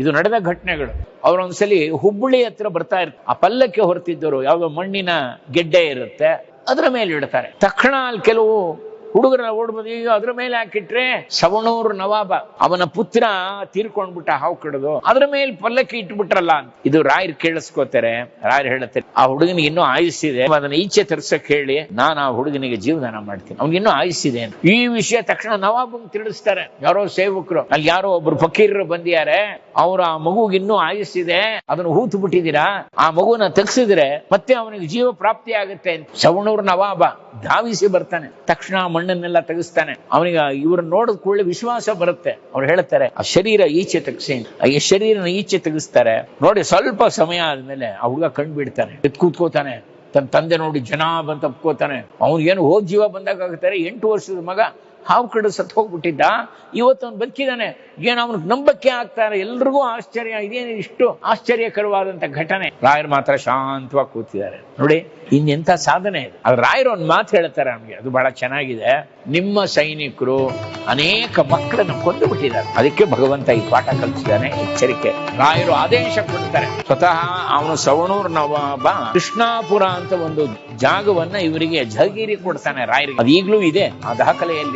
ಇದು ನಡೆದ ಘಟನೆಗಳು. ಅವರೊಂದ್ಸಲಿ ಹುಬ್ಬಳ್ಳಿ ಹತ್ರ ಬರ್ತಾ ಇರ್ತಾರೆ. ಆ ಪಲ್ಲಕ್ಕೆ ಹೊರತಿದ್ದರು ಯಾವ್ದೋ ಮಣ್ಣಿನ ಗೆಡ್ಡೆ ಇರುತ್ತೆ, ಅದರ ಮೇಲೆ ಇಡ್ತಾರೆ. ತಕ್ಷಣ ಅಲ್ಲಿ ಕೆಲವು ಹುಡುಗರ ಓಡ್ಬೋದು, ಈಗ ಅದ್ರ ಮೇಲೆ ಹಾಕಿಟ್ರೆ ಸವಣೂರು ನವಾಬ ಅವನ ಪುತ್ರ ತೀರ್ಕೊಂಡ್ಬಿಟ್ಟ, ಹಾವು ಕಡದು, ಅದ್ರ ಮೇಲೆ ಪಲ್ಲಕ್ಕಿ ಇಟ್ಬಿಟ್ರಲ್ಲ ಅಂತ. ಇದು ರಾಯರ್ ಕೇಳಿಸ್ಕೋತಾರೆ. ರಾಯರ್ ಹೇಳುತ್ತೆ, ಆ ಹುಡುಗನಿಗೆ ಇನ್ನೂ ಆಯುಸ್ಸಿದೆ, ಅದನ್ನ ಈಚೆ ತರ್ಸಕ್ ಹೇಳಿ ನಾನು ಆ ಹುಡುಗನಿಗೆ ಜೀವದಾನ ಮಾಡ್ತೀನಿ, ಅವ್ನಿಗೆ ಇನ್ನೂ ಆಯುಸ್ಸಿದೆ ಅಂತ. ಈ ವಿಷಯ ತಕ್ಷಣ ನವಾಬಂಗ್ ತಿಳಿಸ್ತಾರೆ ಯಾರೋ ಸೇವಕರು. ಅಲ್ಲಿ ಯಾರೋ ಒಬ್ರು ಫಕೀರರು ಬಂದಿದ್ದಾರೆ, ಅವ್ರ ಆ ಮಗುಗೆ ಇನ್ನೂ ಆಯುಸ್ಸಿದೆ, ಅದನ್ನು ಹೂತು ಬಿಟ್ಟಿದ್ದೀರಾ, ಆ ಮಗುನ ತೆಗ್ಸಿದ್ರೆ ಮತ್ತೆ ಅವನಿಗೆ ಜೀವ ಪ್ರಾಪ್ತಿ ಆಗುತ್ತೆ ಅಂತ. ಸವಣೂರು ನವಾಬ ಧಾವಿಸಿ ಬರ್ತಾನೆ. ತಕ್ಷಣ ಮಣ್ಣನ್ನೆಲ್ಲ ತೆಗಿಸ್ತಾನೆ. ಅವನಿಗೆ ಇವ್ರನ್ನ ನೋಡಿದ ಕೂಡಲೇ ವಿಶ್ವಾಸ ಬರುತ್ತೆ. ಅವ್ರು ಹೇಳ್ತಾರೆ, ಆ ಶರೀರ ಈಚೆ ತೆಗ್ಸಿ. ಈ ಶರೀರನ ಈಚೆ ತೆಗಿಸ್ತಾರೆ. ನೋಡಿ ಸ್ವಲ್ಪ ಸಮಯ ಆದ್ಮೇಲೆ ಆ ಹುಡುಗ ಕಣ್ ಬಿಡ್ತಾನೆ, ಎತ್ ಕೂತ್ಕೋತಾನೆ. ತನ್ನ ತಂದೆ ನೋಡಿ ಜನ ಬಂತ ಒಪ್ಕೋತಾನೆ. ಅವ್ನಿಗೇನು ಹೋದ್ ಜೀವ ಬಂದಾಗುತ್ತೆ. 8 ವರ್ಷದ ಮಗ ಹಾವು ಕಡೆ ಸತ್ತು ಹೋಗ್ಬಿಟ್ಟಿದ್ದ, ಇವತ್ತು ಅವ್ನು ಬದುಕಿದ್ದಾನೆ. ಏನು ಅವನಿಗೆ ನಂಬಕ್ಕೆ ಆಗ್ತಾರೆ. ಎಲ್ರಿಗೂ ಆಶ್ಚರ್ಯ, ಇದೇನು ಇಷ್ಟು ಆಶ್ಚರ್ಯಕರವಾದಂತ ಘಟನೆ. ರಾಯರು ಮಾತ್ರ ಶಾಂತವಾಗಿ ಕೂತಿದ್ದಾರೆ. ನೋಡಿ ಇನ್ನೆಂಥ ಸಾಧನೆ ಇದೆ. ಅದು ರಾಯರು ಒಂದು ಮಾತು ಹೇಳ್ತಾರೆ ನಮ್ಗೆ, ಅದು ಬಹಳ ಚೆನ್ನಾಗಿದೆ. ನಿಮ್ಮ ಸೈನಿಕರು ಅನೇಕ ಮಕ್ಕಳನ್ನು ಕೊಂದು ಬಿಟ್ಟಿದ್ದಾರೆ, ಅದಕ್ಕೆ ಭಗವಂತ ಈ ಪಾಠ ಕಲಿಸಿದ್ದಾನೆ. ಎಚ್ಚರಿಕೆ. ರಾಯರು ಆದೇಶ ಕೊಡ್ತಾರೆ. ಸ್ವತಃ ಅವನು ಸವಣೂರು ನವಾಬ ಕೃಷ್ಣಾಪುರ ಅಂತ ಒಂದು ಜಾಗವನ್ನ ಇವರಿಗೆ ಜಹಗೀರಿ ಕೊಡ್ತಾನೆ ರಾಯರಿಗೆ. ಅದು ಈಗಲೂ ಇದೆ, ಆ ದಾಖಲೆಯಲ್ಲಿ.